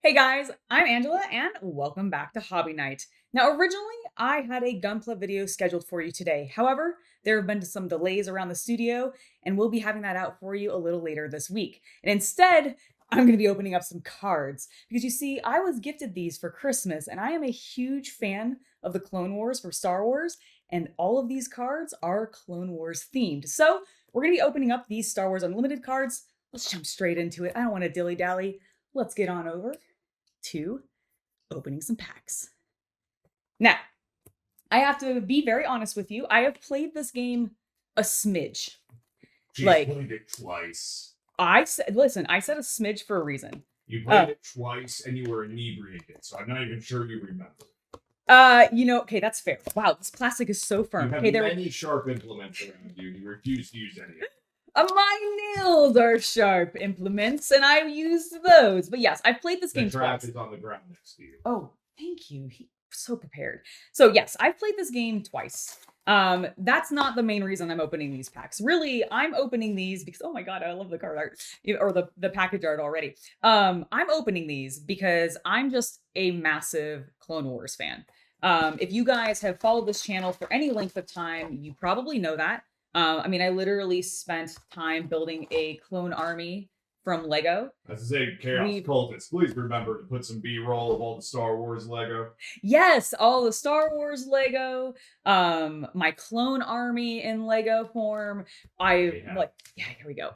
Hey guys, I'm Angela and welcome back to Hobby Night. Now, originally, I had a gunpla video scheduled for you today. However, there have been some delays around the studio, and we'll be having that out for you a little later this week. And instead, I'm going to be opening up some cards because you see, I was gifted these for Christmas, and I am a huge fan of the Clone Wars for Star Wars, and all of these cards are Clone Wars themed. So, we're going to be opening up these Star Wars Unlimited cards. Let's jump straight into it. I don't want to dilly-dally. Let's get on over to opening some packs. Now, I have to be very honest with you. I have played this game a smidge. She's Like- played it twice. I said a smidge for a reason. You played it twice and you were inebriated, so I'm not even sure you remember. Okay, that's fair. Wow, this plastic is so firm. You have many sharp implements around you. You refuse to use any of them. My nails are sharp implements, and I used those. But yes, I've played this game trap twice. is on the ground next to you. Oh, thank you. He's so prepared. So yes, I've played this game twice. That's not the main reason I'm opening these packs. Really, I'm opening these because, oh my god, I love the card art, or the package art already. I'm opening these because I'm just a massive Clone Wars fan. If you guys have followed this channel for any length of time, you probably know that. I literally spent time building a clone army from Lego. As I say, Chaos Cultist, please remember to put some B-roll of all the Star Wars Lego. Yes, all the Star Wars Lego, my clone army in Lego form. Yeah, here we go.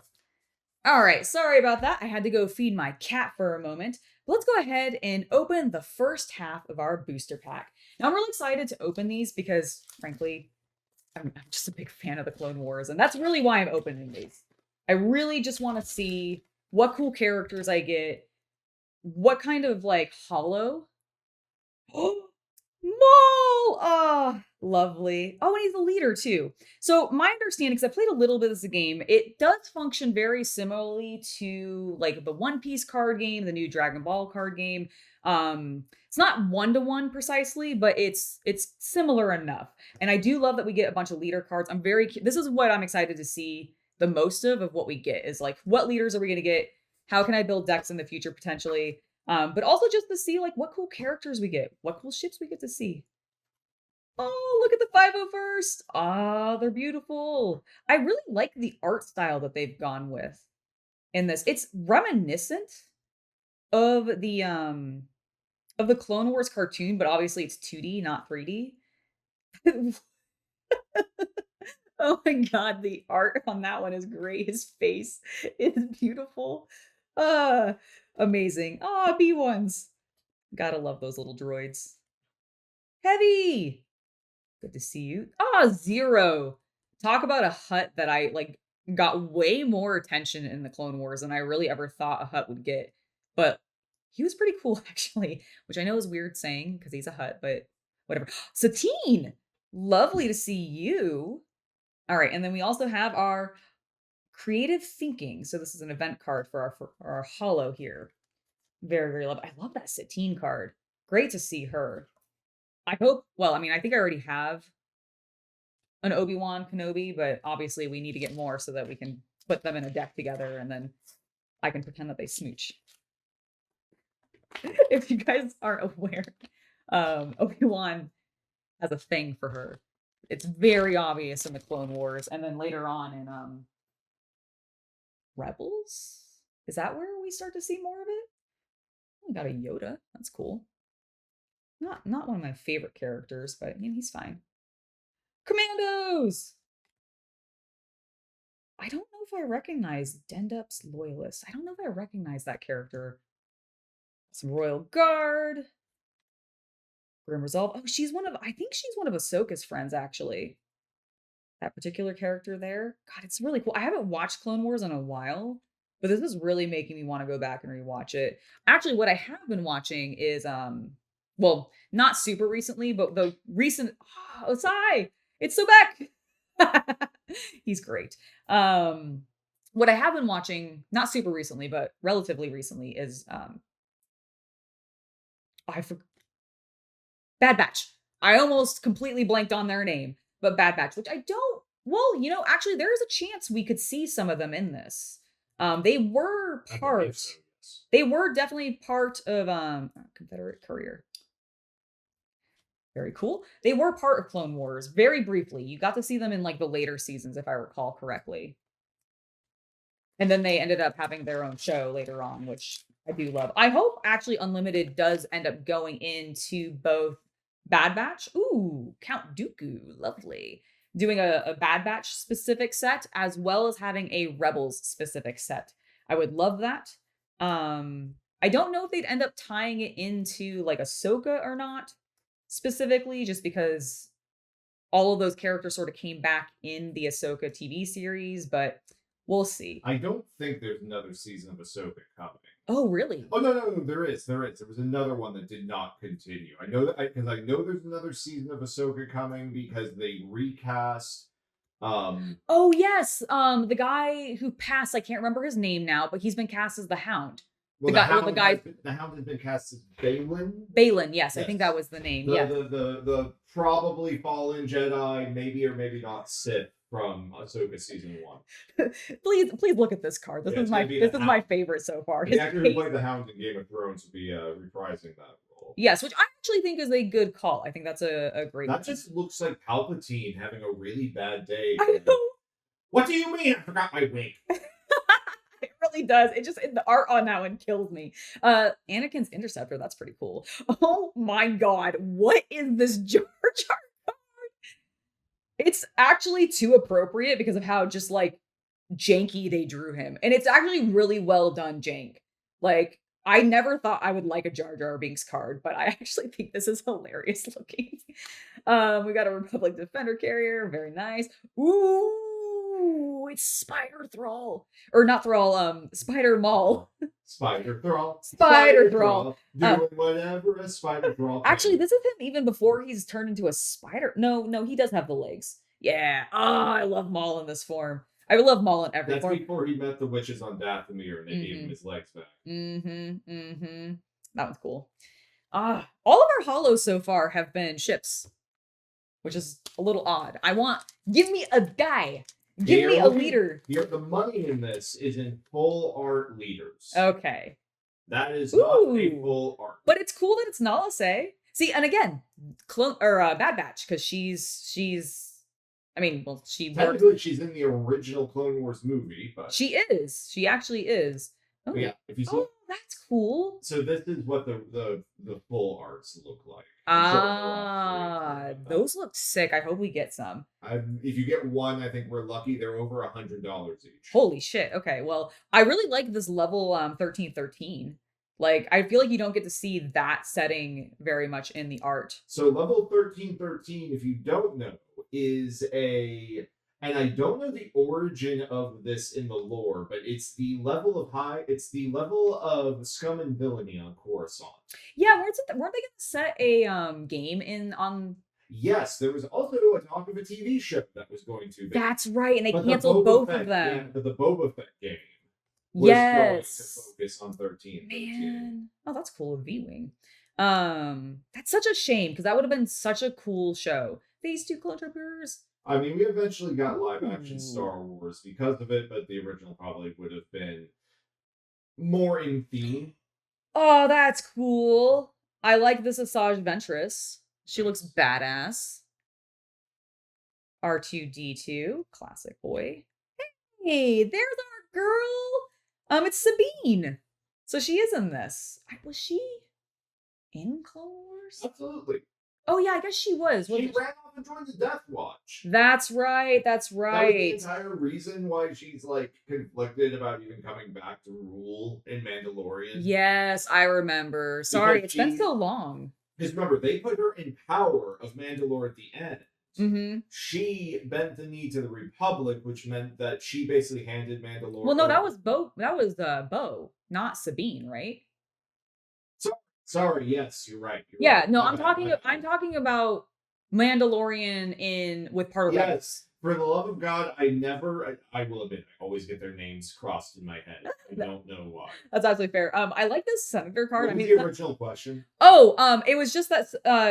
All right, sorry about that. I had to go feed my cat for a moment. But let's go ahead and open the first half of our booster pack. Now, I'm really excited to open these because, frankly, I'm just a big fan of the Clone Wars, and that's really why I'm opening these. I really just want to see what cool characters I get, what kind of, holo. Oh, Maul! Ah, lovely. Oh, and he's the leader, too. So, my understanding, because I played a little bit of the game, it does function very similarly to, the One Piece card game, the new Dragon Ball card game. It's not one-to-one precisely, but it's similar enough. And I do love that we get a bunch of leader cards. This is what I'm excited to see the most of what we get is what leaders are we going to get? How can I build decks in the future potentially? But also just to see what cool characters we get, what cool ships we get to see. Oh, look at the 501st. Ah, they're beautiful. I really like the art style that they've gone with in this. It's reminiscent of the Clone Wars cartoon, but obviously it's 2D, not 3D. Oh my god, the art on that one is great. His face is beautiful. Amazing. Oh, B1s. Gotta love those little droids. Heavy. Good to see you. Zero. Talk about a hut that I got way more attention in the Clone Wars than I really ever thought a hut would get. But he was pretty cool, actually, which I know is weird saying because he's a hut, but whatever. Satine, lovely to see you. All right, and then we also have our creative thinking. So this is an event card for our holo here. Very, very lovely. I love that Satine card. Great to see her. I think I already have an Obi-Wan Kenobi, but obviously we need to get more so that we can put them in a deck together and then I can pretend that they smooch. If you guys aren't aware, Obi-Wan has a thing for her. It's very obvious in the Clone Wars, and then later on in Rebels? Is that where we start to see more of it? We got a Yoda. That's cool. Not one of my favorite characters, but he's fine. Commandos! I don't know if I recognize Dendup's Loyalist. I don't know if I recognize that character. Some Royal Guard. Grim Resolve. Oh, I think she's one of Ahsoka's friends, actually. That particular character there. God, it's really cool. I haven't watched Clone Wars in a while, but this is really making me want to go back and rewatch it. Actually, what I have been watching is, not super recently, but the recent, Osai! It's Sobek! He's great. What I have been watching, not super recently, but relatively recently is, Bad Batch. I almost completely blanked on their name, but Bad Batch, which I don't. Well, actually, there is a chance we could see some of them in this. They were part. They were definitely part of Confederate Courier. Very cool. They were part of Clone Wars very briefly. You got to see them in like the later seasons, if I recall correctly. And then they ended up having their own show later on, which I do love. I hope actually Unlimited does end up going into both Bad Batch. Ooh, Count Dooku, lovely. Doing a Bad Batch specific set as well as having a Rebels specific set. I would love that. I don't know if they'd end up tying it into like Ahsoka or not specifically, just because all of those characters sort of came back in the Ahsoka TV series, but we'll see. I don't think there's another season of Ahsoka coming. Oh, really? Oh no, there is. There was another one that did not continue. I know that because I know there's another season of Ahsoka coming because they recast. Oh yes, the guy who passed. I can't remember his name now, but he's been cast as the Hound. Well, the guy. The Hound has been cast as Balin. Balin, yes, I think that was the name. Yeah, the probably fallen Jedi, maybe or maybe not Sith from Ahsoka season 1. please look at this card. This is my favorite so far. The actor who played the Hound in Game of Thrones will be reprising that role. Yes, which I actually think is a good call. I think that's a great. That just looks like Palpatine having a really bad day. I know. What do you mean? I forgot my wig. It really does. The art on that one kills me. Anakin's Interceptor, that's pretty cool. Oh my god, what is this Jar Jar card? It's actually too appropriate because of how just like janky they drew him. And it's actually really well done jank. Like, I never thought I would like a Jar Jar Binks card, but I actually think this is hilarious looking. We got a Republic Defender carrier, very nice. Ooh, it's Spider Thrall. Or not Thrall, Spider Maul. Spider Thrall. Spider Thrall. Doing whatever a Spider Thrall can. Actually, this is him even before he's turned into a spider. No, he does have the legs. Yeah. Oh, I love Maul in this form. I love Maul in every form. That's before he met the witches on Dathomir and they gave him his legs back. That one's cool. All of our holos so far have been ships, which is a little odd. Give me a guy. Give me a leader. The money in this is in full art leaders. Okay. That is not a full art. But it's cool that it's Nala Se. See, and again, Bad Batch, because she's technically she's in the original Clone Wars movie, but she is. She actually is. Oh yeah, if you see, that's cool. So this is what the full arts look like. Those look sick. I hope we get some. If you get one, I think we're lucky. They're over $100 each. Holy shit. Okay, well, I really like this level 1313. Like, I feel like you don't get to see that setting very much in the art. So level 1313, if you don't know, is and I don't know the origin of this in the lore, but it's the level of scum and villainy on Coruscant. Yeah, weren't they gonna set a game in on? Yes, there was also a talk of a TV show that was going to be. That's right, and they canceled both of them. Yeah, but the Boba Fett game was going to focus on 13. Man, oh, that's cool. V-Wing. That's such a shame because that would have been such a cool show. Phase 2 Clone Troopers. I mean, we eventually got live action Star Wars because of it, but the original probably would have been more in theme. Oh, that's cool. I like this Asajj Ventress. She looks badass. R2-D2, classic boy. Hey, there's our girl. It's Sabine. So she is in this. Was she in Clone Wars? Absolutely. Oh yeah, I guess she was. She ran off and joined the Death Watch. That's right. That was the entire reason why she's like conflicted about even coming back to rule in Mandalorian. Yes, I remember. Sorry, it's been so long. Because remember, they put her in power of Mandalore at the end. Mm-hmm. She bent the knee to the Republic, which meant that she basically handed Mandalore. Well, no, that was Bo. That was Bo, not Sabine, right? Sorry, yes, you're right. I'm talking about Mandalorian with part of that. Yes, for the love of God, I will admit, I always get their names crossed in my head. I don't know why. That's absolutely fair. I like this Senator card. What was the original question? Oh, it was just that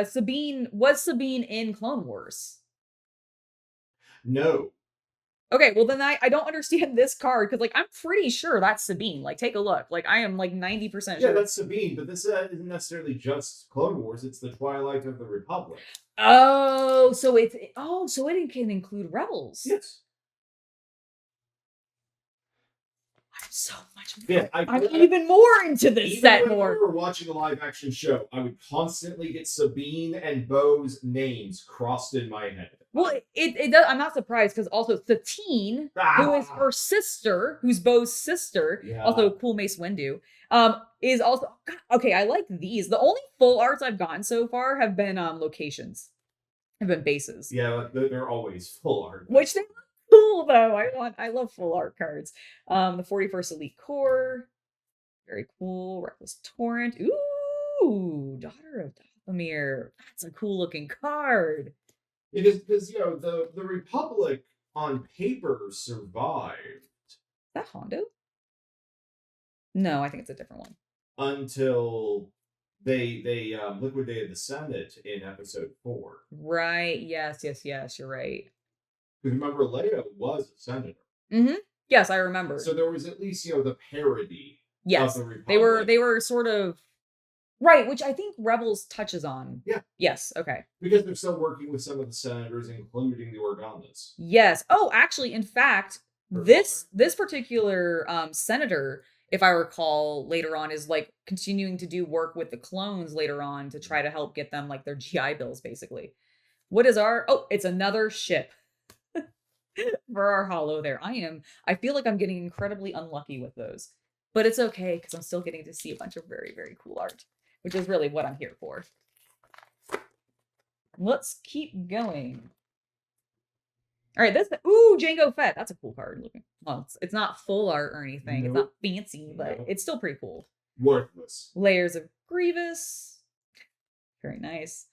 Sabine in Clone Wars. No. Okay, well then I don't understand this card because like I'm pretty sure that's Sabine. Like take a look. Like I am like 90% Yeah, sure. that's Sabine, but this isn't necessarily just Clone Wars. It's the Twilight of the Republic. Oh, so so it can include rebels. Yes. I'm so much more. Yeah, I'm even more into this even set when more. we were watching a live action show, I would constantly get Sabine and Bo's names crossed in my head. Well, it does. I'm not surprised because also Satine, who is her sister, who's Bo's sister, also cool Mace Windu, is also okay. I like these. The only full arts I've gotten so far have been locations, have been bases. Yeah, they're always full art, which they look cool though. I love full art cards. The 41st Elite Corps, very cool. Reckless Torrent, ooh, Daughter of Dathomir. That's a cool looking card. It is because the Republic on paper survived. Is that Hondo? No, I think it's a different one. Until they liquidated the Senate in episode 4. Right. Yes. You're right. Because remember, Leia was a senator. Mm-hmm. Yes, I remember. So there was at least the parody. Yes, of the Republic. they were sort of right, which I think Rebels touches on. Yeah. Yes. Okay. Because they're still working with some of the senators, including the Organas. Yes. Oh, actually, in fact, this particular senator, if I recall, later on is like continuing to do work with the clones later on to try to help get them like their GI bills, basically. What is our? Oh, it's another ship for our holo. There, I feel like I'm getting incredibly unlucky with those, but it's okay because I'm still getting to see a bunch of very very cool art, which is really what I'm here for. Let's keep going. All right, this Jango Fett. That's a cool card looking. Well, it's not full art or anything. It's not fancy, but it's still pretty cool. Worthless. Layers of Grievous. Very nice.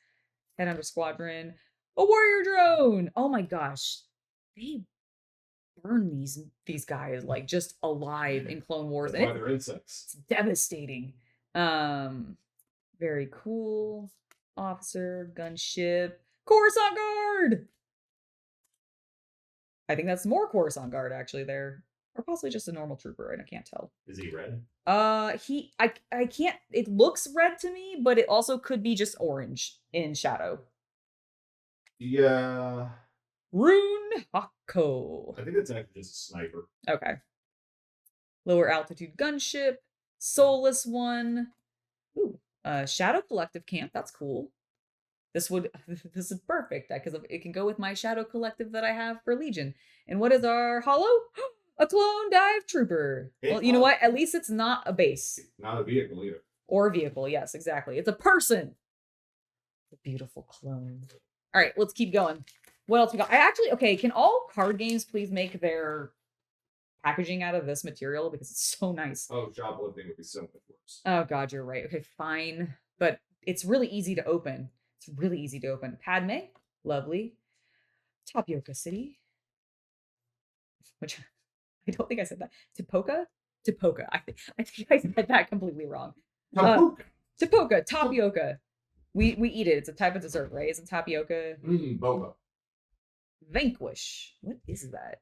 Head under Squadron. A warrior drone. Oh my gosh, they burn these guys like just alive in Clone Wars. That's why they're insects. It's devastating. Very cool. Officer, gunship, Coruscant Guard. I think that's more Coruscant Guard actually there. Or possibly just a normal trooper, and I can't tell. Is he red? I can't, it looks red to me, but it also could be just orange in shadow. Yeah. Rune Hako. I think it's actually just a sniper. Okay. Lower altitude gunship. Soulless one. Ooh. Shadow Collective camp. That's cool. This is perfect because it can go with my Shadow Collective that I have for Legion. And what is our holo? A clone dive trooper. Well, you know what? At least it's not a base. Not a vehicle either. Or a vehicle. Yes, exactly. It's a person. A beautiful clone. All right, let's keep going. What else we got? Okay, can all card games please make their packaging out of this material because it's so nice. Oh, shoplifting would be so much worse. Oh god, you're right. Okay, fine. But it's really easy to open. It's really easy to open. Padme, lovely. Tapioca City. Which I don't think I said that. Tipoca. I think I said that completely wrong. Tipoca, tapioca. We eat it. It's a type of dessert, right? Isn't tapioca? Boba. Vanquish. What is that?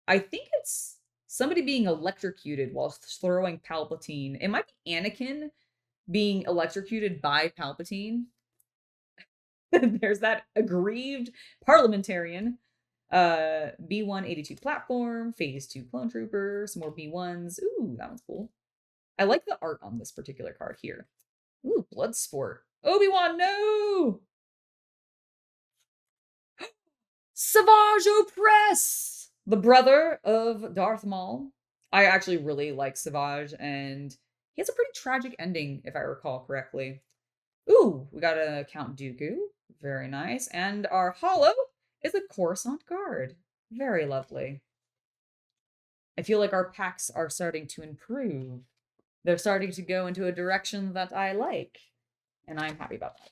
I think it's somebody being electrocuted while throwing Palpatine. It might be Anakin being electrocuted by Palpatine. There's that aggrieved parliamentarian. B182 platform, phase 2 clone trooper, some more B1s. Ooh, that one's cool. I like the art on this particular card here. Ooh, Bloodsport. Obi-Wan, no! Savage Opress! The brother of Darth Maul. I actually really like Savage, and he has a pretty tragic ending, if I recall correctly. Ooh, we got a Count Dooku. Very nice. And our holo is a Coruscant Guard. Very lovely. I feel like our packs are starting to improve. They're starting to go into a direction that I like. And I'm happy about that.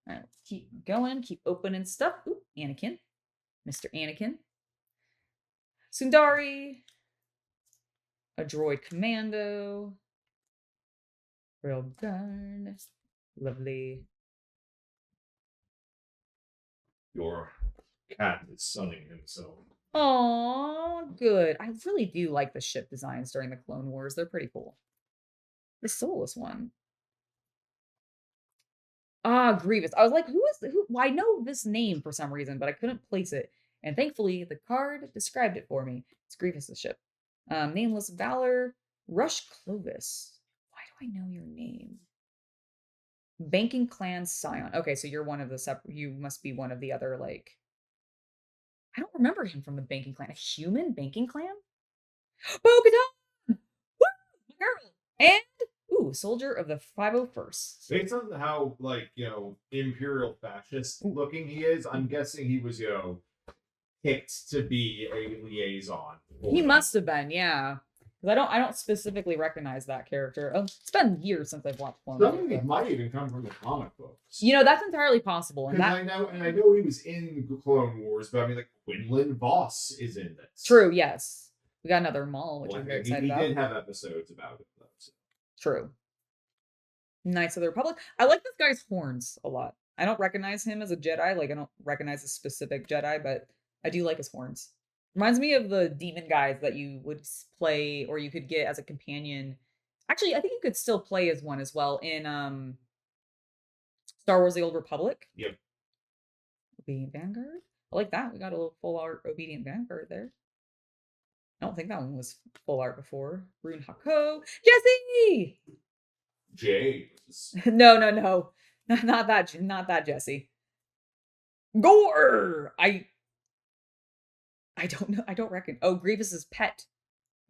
All right, let's keep going, keep opening stuff. Ooh, Anakin. Mr. Anakin. Sundari. A droid commando. Real gun. Lovely. Your cat is sunning himself. Oh, good. I really do like the ship designs during the Clone Wars. They're pretty cool. The soulless one. Ah, Grievous. I was like, who? Well, I know this name for some reason, but I couldn't place it. And thankfully, the card described it for me. It's Grievous's ship. Nameless Valor, Rush Clovis. Why do I know your name? Banking Clan Scion. Okay, so you're one of the you must be one of the other, like, I don't remember him from the Banking Clan. A human Banking Clan? Bo-Katan! Woo! My girl! And ooh, Soldier of the 501st. Based on how, like, imperial fascist looking he is, I'm guessing he was, picked to be a liaison. He must have been, yeah. Because I don't specifically recognize that character. Oh, it's been years since I've watched Clone Wars. Some of it might even come from the comic books. That's entirely possible. And I know he was in Clone Wars, but I mean, like, Quinlan Voss is in this. True, yes. We got another Maul, which I'm very excited about. He did have episodes about it, though. So. True. Knights of the Republic. I like this guy's horns a lot. I don't recognize him as a Jedi. Like, I don't recognize a specific Jedi, but I do like his horns. Reminds me of the demon guys that you would play or you could get as a companion. Actually, I think you could still play as one as well in Star Wars: The Old Republic. Yep. Obedient Vanguard. I like that. We got a little full art Obedient Vanguard there. I don't think that one was full art before. Rune Hako. Jesse! James. No. Not that Jesse. Gore! I don't know. I don't reckon. Oh, Grievous's pet.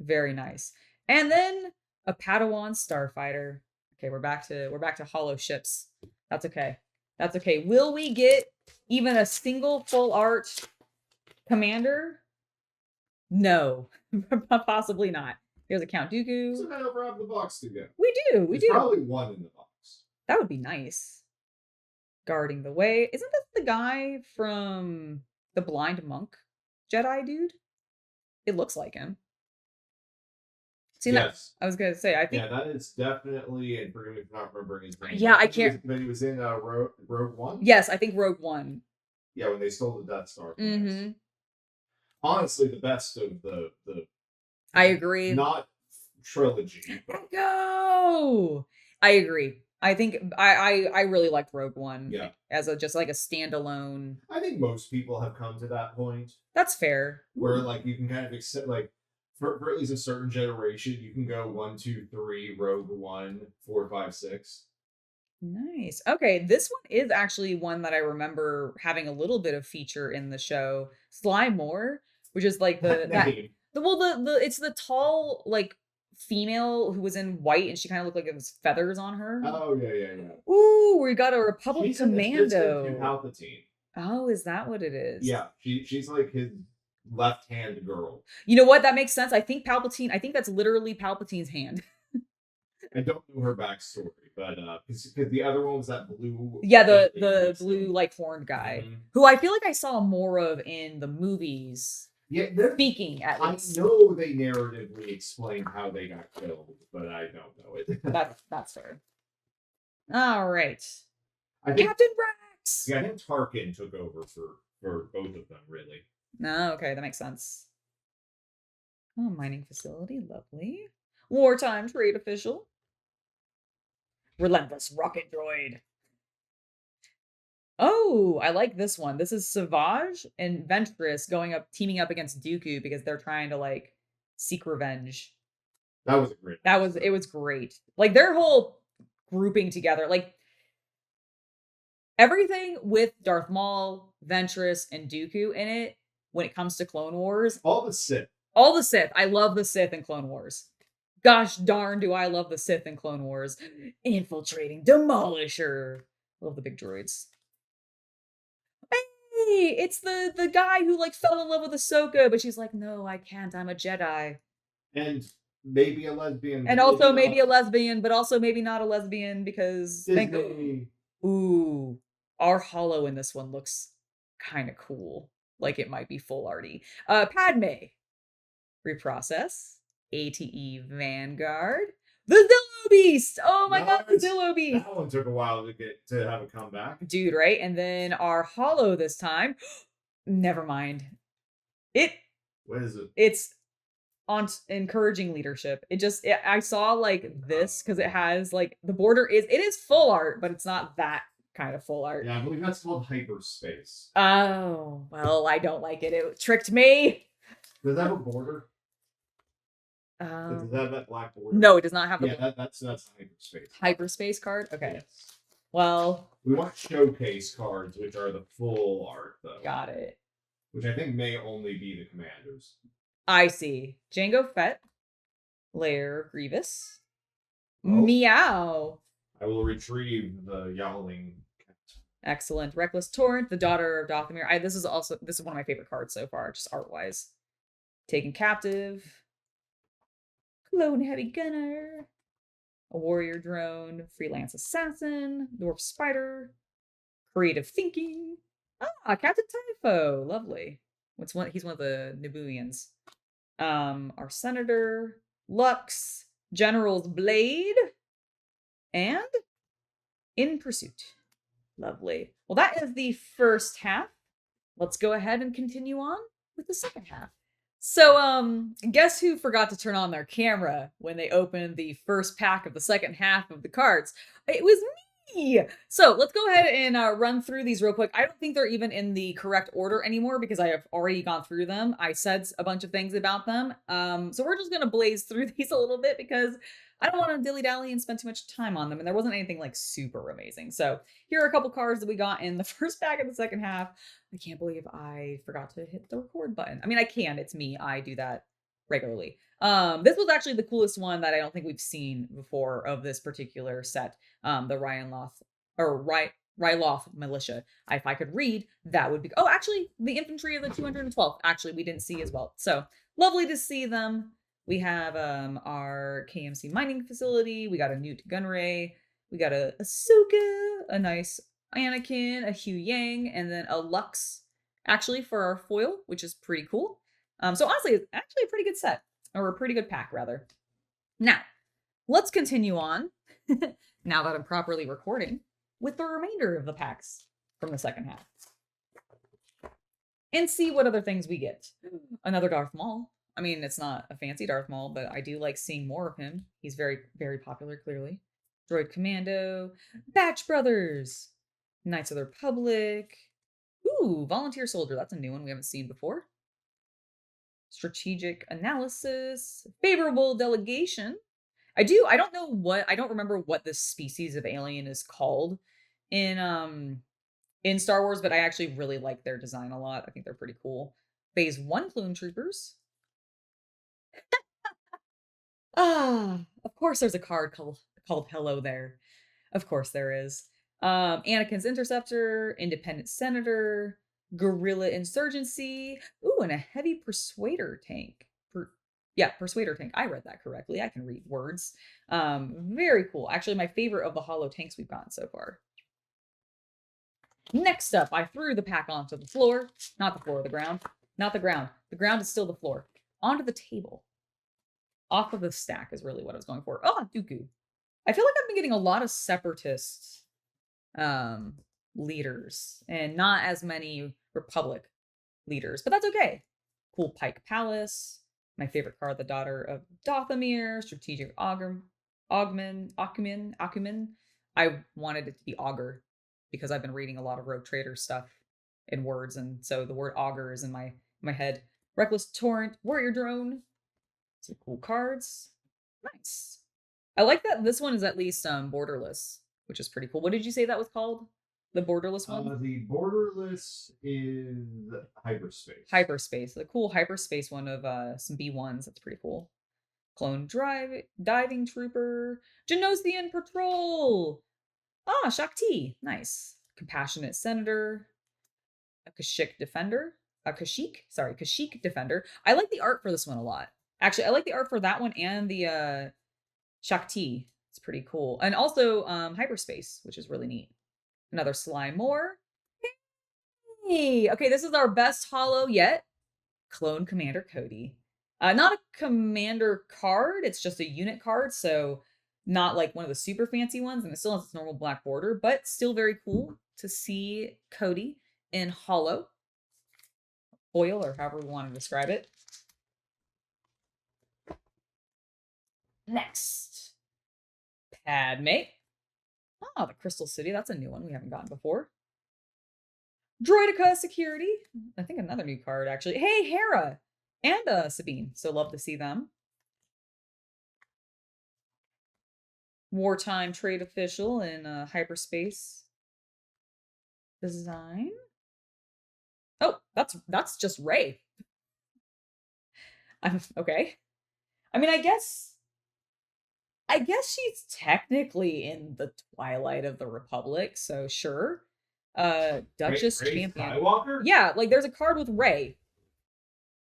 Very nice. And then a Padawan starfighter. Okay, we're back to hollow ships. That's okay. That's okay. Will we get even a single full art commander? No. Possibly not. Here's a Count Dooku. So I overwrap the box to go. We do. There's probably one in the box. That would be nice. Guarding the Way. Isn't this the guy from the Blind Monk Jedi dude? It looks like him. See, yes. I was gonna say, I think. Yeah, that is definitely, and forgive me for not remembering his name. Yeah, I can't. But he was in Rogue One? Yes, I think Rogue One. Yeah, when they stole the Death Star. Mm-hmm. Honestly, the best of the I agree. Not trilogy. Go! I agree. I think I really liked Rogue One. Yeah. As just like a standalone. I think most people have come to that point. That's fair. Where like you can kind of accept like for at least a certain generation, you can go 1, 2, 3, Rogue One, 4, 5, 6. Nice. Okay, this one is actually one that I remember having a little bit of feature in the show. Sly Moore, which is like it's the tall like female who was in white and she kind of looked like it was feathers on her. Oh yeah. Ooh, we got a Republic she's Commando. An Palpatine. Oh, is that what it is? Yeah, she's like his left-hand girl. You know what? That makes sense. I think that's literally Palpatine's hand. I don't know her backstory, but because the other one was that blue. Yeah, the blue like horned guy, who I feel like I saw more of in the movies. Yeah, speaking at least. I know they narratively explain how they got killed, but I don't know it. That's fair. All right, Captain Rex. Yeah, I think Tarkin took over for both of them, really. No, okay, that makes sense. Oh, mining facility, lovely. Wartime trade official. Relentless rocket droid. Oh, I like this one. This is Savage and Ventress teaming up against Dooku because they're trying to like seek revenge. That was great. It was great. Like their whole grouping together, like everything with Darth Maul, Ventress, and Dooku in it when it comes to Clone Wars. All the Sith. I love the Sith in Clone Wars. Gosh darn do I love the Sith in Clone Wars. Infiltrating Demolisher. Love the big droids. Hey, it's the guy who like fell in love with Ahsoka, but she's like, no, I can't. I'm a Jedi. And maybe a lesbian. And also maybe a lesbian, but also maybe not a lesbian because ooh, our hollow in this one looks kind of cool. Like it might be full arty. Padme. Reprocess. ATE Vanguard. The Beast. Oh my god, the Nice. Zillow Beast. That one took a while to have a comeback. Dude, right? And then our holo this time. Never mind. What is it? It's on encouraging leadership. I saw like this because it has like the border it is full art, but it's not that kind of full art. Yeah, I believe that's called hyperspace. Oh, well, I don't like it. It tricked me. Does that have a border? Does that have that black border? No, it does not have that's hyperspace. Hyperspace card? Okay. Yes. Well, we want showcase cards, which are the full art, though. Got it. Which I think may only be the commanders. I see. Jango Fett, Lair Grievous, Meow. I will retrieve the Yowling cat. Excellent. Reckless Torrent, the daughter of Dothamir. This is one of my favorite cards so far, just art wise. Taken Captive, Clone Heavy Gunner, a Warrior Drone, Freelance Assassin, Dwarf Spider, Creative Thinking. Captain Typho. Lovely. He's one of the Nibooians. Our Senator, Lux, General's Blade, and In Pursuit. Lovely. Well, that is the first half. Let's go ahead and continue on with the second half. So, guess who forgot to turn on their camera when they opened the first pack of the second half of the cards? It was me! So, let's go ahead and run through these real quick. I don't think they're even in the correct order anymore because I have already gone through them. I said a bunch of things about them. So we're just going to blaze through these a little bit because I don't want to dilly-dally and spend too much time on them, and there wasn't anything like super amazing. So here are a couple cards that we got in the first pack of the second half. I can't believe I forgot to hit the record button. I mean, I can. It's me. I do that regularly. This was actually the coolest one that I don't think we've seen before of this particular set. The Ryloth Militia. If I could read, that would be... Oh, actually, the Infantry of the 212th. Actually, we didn't see as well. So, lovely to see them. We have our KMC mining facility. We got a Newt Gunray. We got a Ahsoka, a nice Anakin, a Hugh Yang, and then a Lux, actually, for our foil, which is pretty cool. So honestly, it's actually a pretty good set, or a pretty good pack, rather. Now, let's continue on, now that I'm properly recording, with the remainder of the packs from the second half. And see what other things we get. Another Darth Maul. I mean, it's not a fancy Darth Maul, but I do like seeing more of him. He's very, very popular, clearly. Droid Commando, Batch Brothers, Knights of the Republic. Ooh, Volunteer Soldier. That's a new one we haven't seen before. Strategic Analysis, Favorable Delegation. I don't remember what this species of alien is called in Star Wars, but I actually really like their design a lot. I think they're pretty cool. Phase 1 Clone Troopers. Of course there's a card called Hello There. Of course there is. Anakin's Interceptor, Independent Senator, Guerrilla Insurgency. Ooh, and a Heavy Persuader Tank. Persuader Tank. I read that correctly. I can read words. Very cool. Actually, my favorite of the holo tanks we've gotten so far. Next up, I threw the pack onto the floor. Not the floor, the ground. Not the ground. The ground is still the floor. Onto the table. Off of the stack is really what I was going for. Oh, Dooku. I feel like I've been getting a lot of separatist leaders and not as many Republic leaders, but that's okay. Cool Pike Palace. My favorite card, the Daughter of Dothamir. Strategic Acumen. I wanted it to be Augur because I've been reading a lot of Rogue Trader stuff in words, and so the word Augur is in my head. Reckless Torrent, Warrior Drone. Some cool cards. Nice. I like that this one is at least borderless, which is pretty cool. What did you say that was called? The borderless one? The borderless is hyperspace. Hyperspace. The cool hyperspace one of some B1s. That's pretty cool. Clone Diving Trooper. Genosian Patrol. Shakti. Nice. Compassionate Senator. A Kashyyyk Defender. Kashyyyk Defender. I like the art for this one a lot. Actually, I like the art for that one and the Shakti. It's pretty cool. And also hyperspace, which is really neat. Another Sly Moore. Hey! Okay, this is our best holo yet. Clone Commander Cody. Not a commander card, it's just a unit card, so Not like one of the super fancy ones, and it still has its normal black border, but still very cool to see Cody in hollow foil, or however we want to describe it. Next, Padme. Oh, the Crystal City. That's a new one we haven't gotten before. Droideka Security. I think another new card, actually. Hey, Hera and Sabine. So love to see them. Wartime Trade Official in hyperspace design. Oh, that's just Rey. I'm okay. I mean, I guess she's technically in the Twilight of the Republic, so sure. Duchess Rey Champion. Skywalker? Yeah, like there's a card with Rey.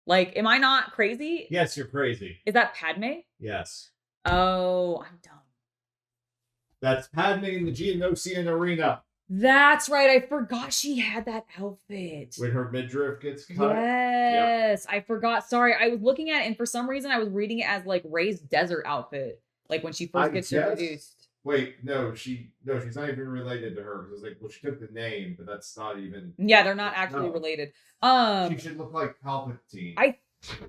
Like, am I not crazy? Yes, you're crazy. Is that Padme? Yes. Oh, I'm dumb. That's Padme in the Geonosian arena. That's right. I forgot she had that outfit. When her midriff gets cut. Yes, yep. I forgot. Sorry, I was looking at it, and for some reason I was reading it as like Rey's desert outfit, like when she first gets introduced. Wait, no, she's not even related to her, because like, well, she took the name, but that's not even. Yeah, they're not actually related. She should look like Palpatine.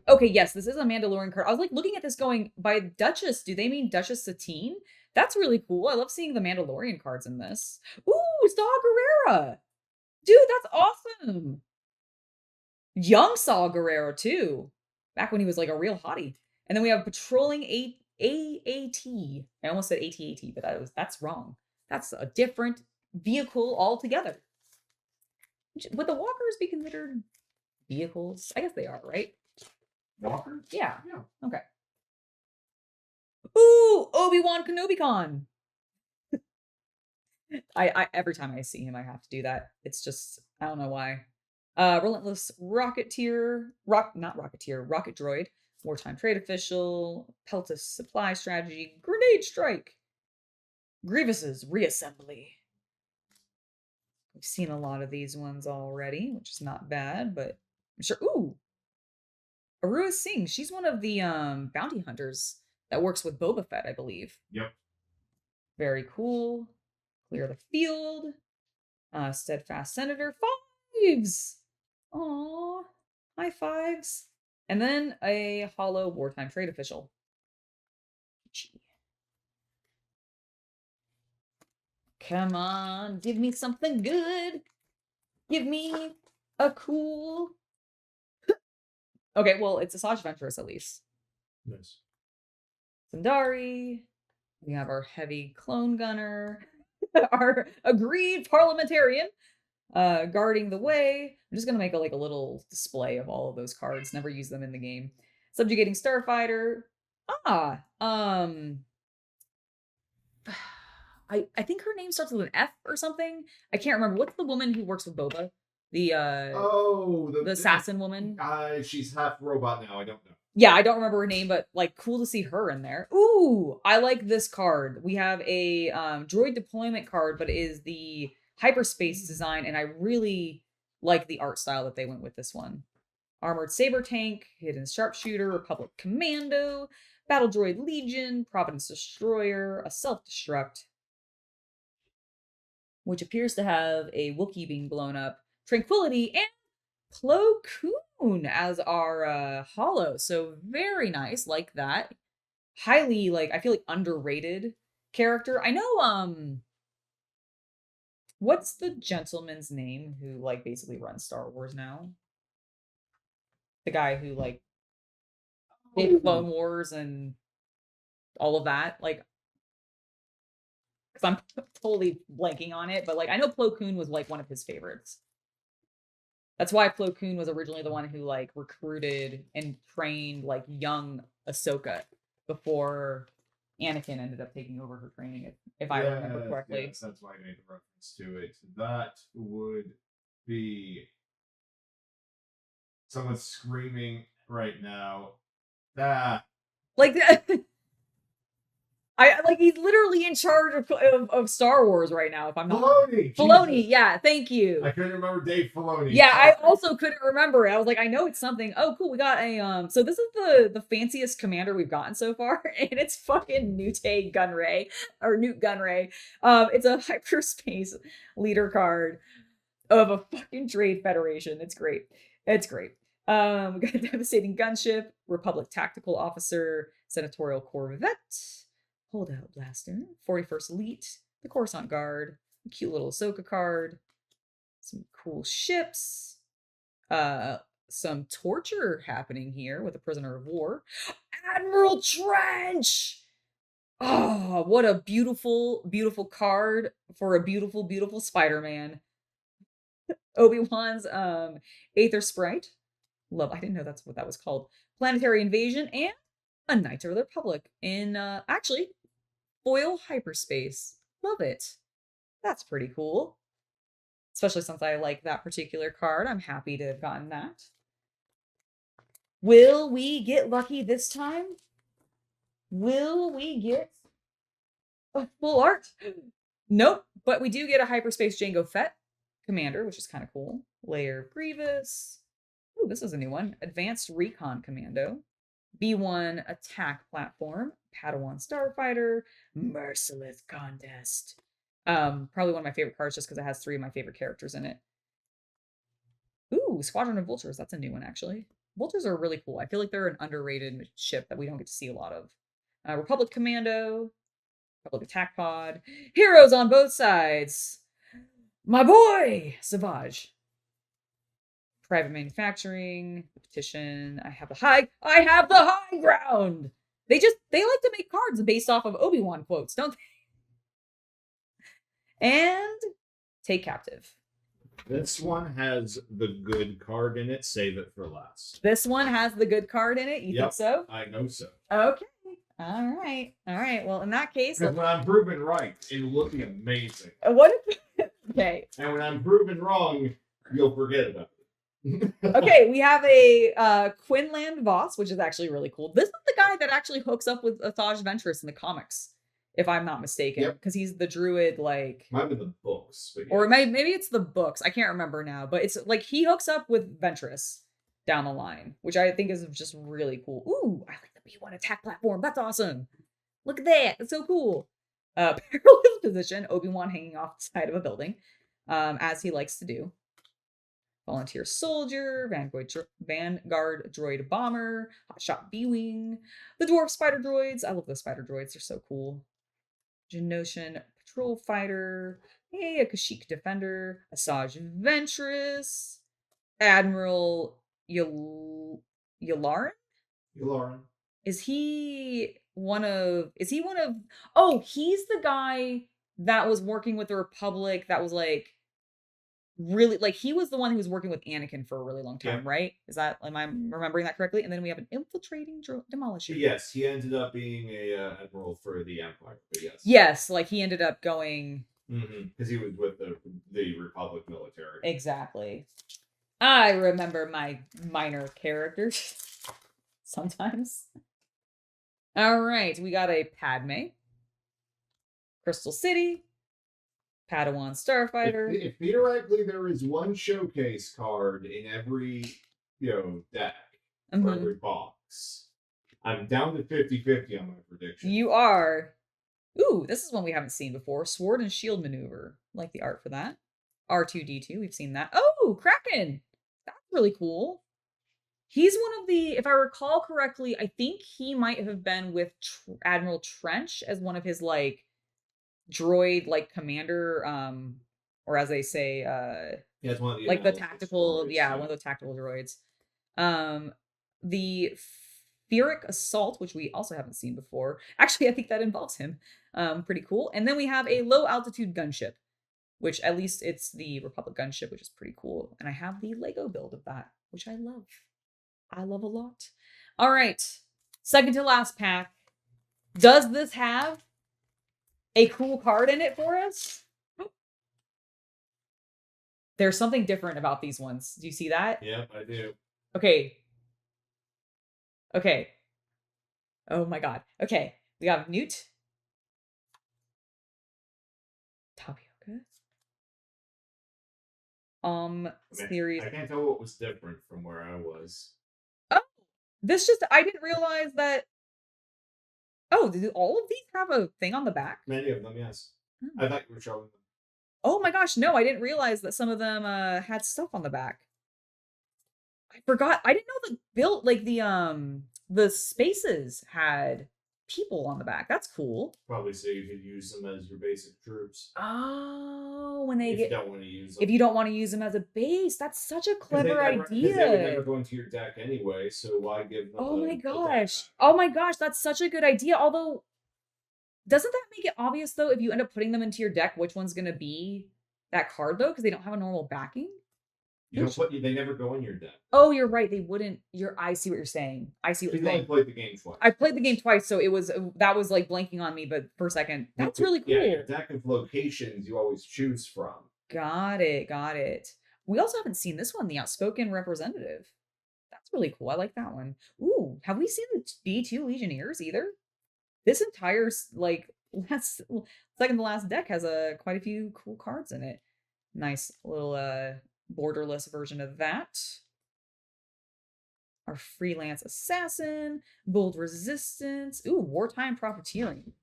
Okay, yes, this is a Mandalorian card. I was like looking at this going, by Duchess, do they mean Duchess Satine? That's really cool. I love seeing the Mandalorian cards in this. Ooh, Saw Gerrera. Dude, that's awesome. Young Saw Gerrera, too. Back when he was like a real hottie. And then we have Patrolling AAT. I almost said AT-AT, but that's wrong. That's a different vehicle altogether. Would the walkers be considered vehicles? I guess they are, right? Walkers? Yeah. Yeah. Okay. Ooh, Obi-Wan Kenobi-Con. I every time I see him, I have to do that. It's just, I don't know why. Relentless Rocket Droid, Wartime Trade Official, Peltus Supply Strategy, Grenade Strike, Grievous's Reassembly. We've seen a lot of these ones already, which is not bad, but I'm sure. Ooh, Arua Singh. She's one of the bounty hunters that works with Boba Fett, I believe. Yep. Very cool. Clear the field. Steadfast Senator. Fives. Aww. High fives. And then a hollow Wartime Trade Official. Come on. Give me something good. Give me a cool... Okay, well, it's Asajj Ventress, at least. Nice. Sundari. We have our heavy clone gunner. Our agreed parliamentarian. Guarding the way. I'm just gonna make a little display of all of those cards. Never use them in the game. Subjugating Starfighter. I think her name starts with an F or something. I can't remember. What's the woman who works with Boba? The assassin woman. She's half robot now. I don't know. Yeah, I don't remember her name, but like cool to see her in there. Ooh, I like this card. We have a droid deployment card, but it is the hyperspace design, and I really like the art style that they went with this one. Armored Saber Tank, Hidden Sharpshooter, Republic Commando, Battle Droid Legion, Providence Destroyer, a Self-Destruct, which appears to have a Wookiee being blown up, Tranquility, and Plo Koon as our hollow. So very nice, like that. Highly, I feel like underrated character. I know, what's the gentleman's name who basically runs Star Wars now? The guy who did Clone Wars and all of that. Because I'm totally blanking on it, but I know Plo Koon was one of his favorites. That's why Plo Koon was originally the one who recruited and trained young Ahsoka before Anakin ended up taking over her training, if I remember correctly. Yes, that's why I made the reference to it. That would be someone screaming right now. He's literally in charge of Star Wars right now. If I'm not Filoni, yeah, thank you. I couldn't remember Dave Filoni. Yeah, Sorry. I also couldn't remember it. I was like, I know it's something. Oh, cool. We got a so this is the fanciest commander we've gotten so far, and it's fucking Nute Gunray or Newt Gunray. It's a hyperspace leader card of a fucking trade federation. It's great. It's great. We got a devastating gunship, Republic tactical officer, senatorial corvette, holdout blaster, 41st elite, the Coruscant guard, a cute little Ahsoka card, some cool ships, some torture happening here with a prisoner of war, Admiral Trench. Oh, what a beautiful, beautiful card for a beautiful, beautiful Spider-Man. Obi-Wan's Aether Sprite. Love, I didn't know that's what that was called. Planetary Invasion and a Knight of the Republic in actually foil hyperspace. Love it. That's pretty cool. Especially since I like that particular card. I'm happy to have gotten that. Will we get lucky this time? Will we get a full art? Nope, but we do get a hyperspace Jango Fett commander, which is kind of cool. Layer of Grievous. Ooh, this is a new one. Advanced Recon Commando. B1 attack platform. Padawan Starfighter. Merciless Contest. Probably one of my favorite cards just because it has 3 of my favorite characters in it. Ooh, Squadron of Vultures. That's a new one, actually. Vultures are really cool. I feel like they're an underrated ship that we don't get to see a lot of. Republic Commando. Republic Attack Pod. Heroes on both sides. My boy, Savage. Private manufacturing, petition. I have the high ground. They like to make cards based off of Obi-Wan quotes, don't they? And take captive. This one has the good card in it. Save it for last. This one has the good card in it. You think so? I know so. Okay. All right. Well, in that case, when I'm proven right, it'll look amazing. What if? Okay. And when I'm proven wrong, you'll forget about it. Okay, we have a Quinlan Voss, which is actually really cool. This is the guy that actually hooks up with Athaj Ventress in the comics, if I'm not mistaken, because he's the druid, like. Might be the books, but or maybe it's the books. I can't remember now, but it's like he hooks up with Ventress down the line, which I think is just really cool. Ooh, I like the B1 attack platform. That's awesome. Look at that. That's so cool. Perilous position. Obi-Wan hanging off the side of a building, as he likes to do. Volunteer soldier, Vanguard droid bomber, hotshot B-wing, the dwarf spider droids. I love those spider droids. They're so cool. Genoshan patrol fighter. Hey, a Kashyyyk defender. Asajj Ventress. Admiral Yularen? Yularen. Is he one of oh, he's the guy that was working with the Republic that was like really, like, he was the one who was working with Anakin for a really long time, right? Am I remembering that correctly? And then we have an infiltrating demolisher. Yes, he ended up being a admiral for the Empire, but yes. Yes, like he ended up going... Because he was with the Republic military. Exactly. I remember my minor characters sometimes. All right, we got a Padme. Crystal City. Padawan Starfighter. If theoretically there is one showcase card in every, deck, or every box, I'm down to 50-50 on my prediction. You are. Ooh, this is one we haven't seen before. Sword and Shield Maneuver. Like the art for that. R2-D2, we've seen that. Oh, Kraken! That's really cool. He's one of the, if I recall correctly, I think he might have been with Admiral Trench as one of his, like, droid, like, commander, or as they say, it's one of the, like, the tactical, droids, one of the tactical droids. The Ferric Assault, which we also haven't seen before. Actually, I think that involves him. Pretty cool. And then we have a low-altitude gunship, which at least it's the Republic gunship, which is pretty cool. And I have the Lego build of that, which I love. I love a lot. All right. Second to last pack. Does this have a cool card in it for us? There's something different about these ones. Do you see that? Yep, I do. Okay. Oh my god. Okay. We have Newt. series. I can't tell what was different from where I was. Oh, I didn't realize that. Oh, do all of these have a thing on the back? Many of them, yes. Oh. I thought you were showing them. Oh my gosh, no, I didn't realize that some of them had stuff on the back. I forgot. I didn't know the spaces had people on the back. That's cool. Probably so you could use them as your basic troops. Oh, when they if you don't want to use them. If you don't want to use them as a base, that's such a clever idea. Because they would never go into your deck anyway, so why give them Oh my gosh. Oh my gosh, that's such a good idea. Although, doesn't that make it obvious though if you end up putting them into your deck which one's going to be that card though because they don't have a normal backing? They never go in your deck. Oh, you're right. They wouldn't. I see what you're saying. I see what you're saying. You only played the game twice. I played the game twice, so that was like blanking on me. But for a second, that's really cool. Yeah, your deck of locations you always choose from. Got it. Got it. We also haven't seen this one, the Outspoken Representative. That's really cool. I like that one. Ooh, have we seen the B2 Legionnaires either? This entire second to last deck has quite a few cool cards in it. Nice little borderless version of that. Our Freelance Assassin, Bold Resistance. Ooh, Wartime Profiteering.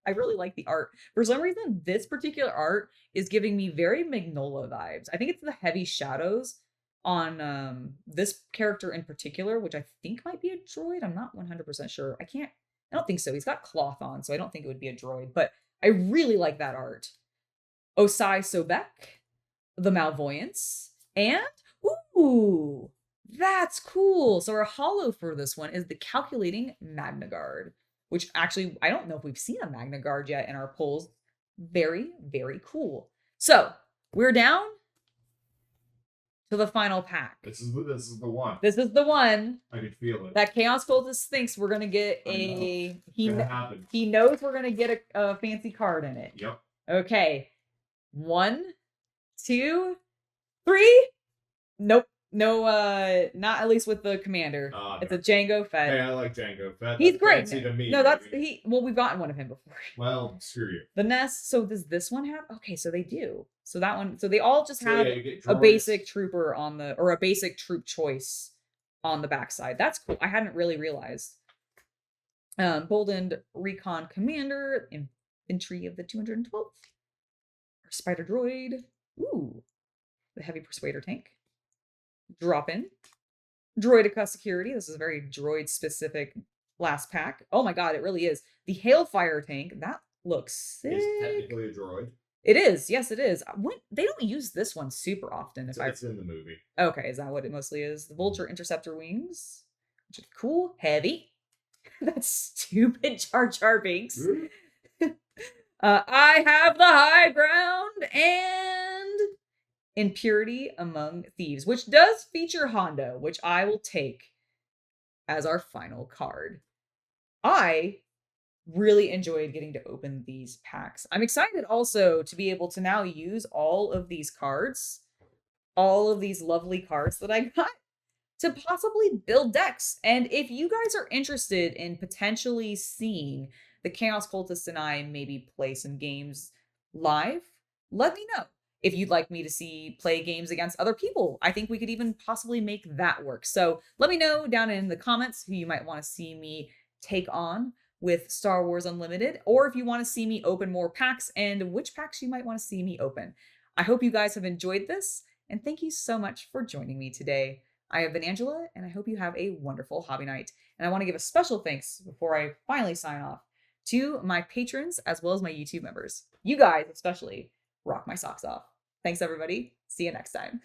I really like the art. For some reason, this particular art is giving me very Magnola vibes. I think it's the heavy shadows on this character in particular, which I think might be a droid. I'm not 100% sure. I don't think so. He's got cloth on, so I don't think it would be a droid, but I really like that art. Osai Sobek, the Malvoyance, and ooh, that's cool. So our holo for this one is the Calculating Magna Guard, which actually, I don't know if we've seen a Magna Guard yet in our polls. Very, very cool. So we're down to the final pack. This is the one. This is the one. I can feel it. That Chaos Cultist thinks we're gonna get he knows we're gonna get a fancy card in it. Yep. Okay. 1, 2, 3. Nope. No, not at least with the commander. It's a Jango Fett. Hey, I like Jango Fett. He's great. To me, no, well, we've gotten one of him before. Well, screw you. The Nest. So does this one have? Okay, so they do. So that one. So they all just have a basic trooper or a basic troop choice on the backside. That's cool. I hadn't really realized. Boldened Recon Commander, Infantry of the 212th. Our Spider Droid. Ooh, the Heavy Persuader Tank. Drop in. Droideka Security. This is a very droid specific last pack. Oh my god, it really is. The Hailfire Tank. That looks sick. It's technically a droid. It is. Yes, it is. They don't use this one super often. It's in the movie. Okay, is that what it mostly is? The Vulture Interceptor Wings. Which is cool. Heavy. That stupid Jar Jar Binks. I have the high ground and Impurity Among Thieves, which does feature Hondo, which I will take as our final card. I really enjoyed getting to open these packs. I'm excited also to be able to now use all of these cards, all of these lovely cards that I got to possibly build decks. And if you guys are interested in potentially seeing the Chaos Cultist and I maybe play some games live, let me know. If you'd like me to play games against other people, I think we could even possibly make that work. So let me know down in the comments who you might want to see me take on with Star Wars Unlimited, or if you want to see me open more packs and which packs you might want to see me open. I hope you guys have enjoyed this, and thank you so much for joining me today. I have been Angela, and I hope you have a wonderful hobby night. And I want to give a special thanks before I finally sign off to my patrons as well as my YouTube members. You guys especially rock my socks off. Thanks, everybody. See you next time.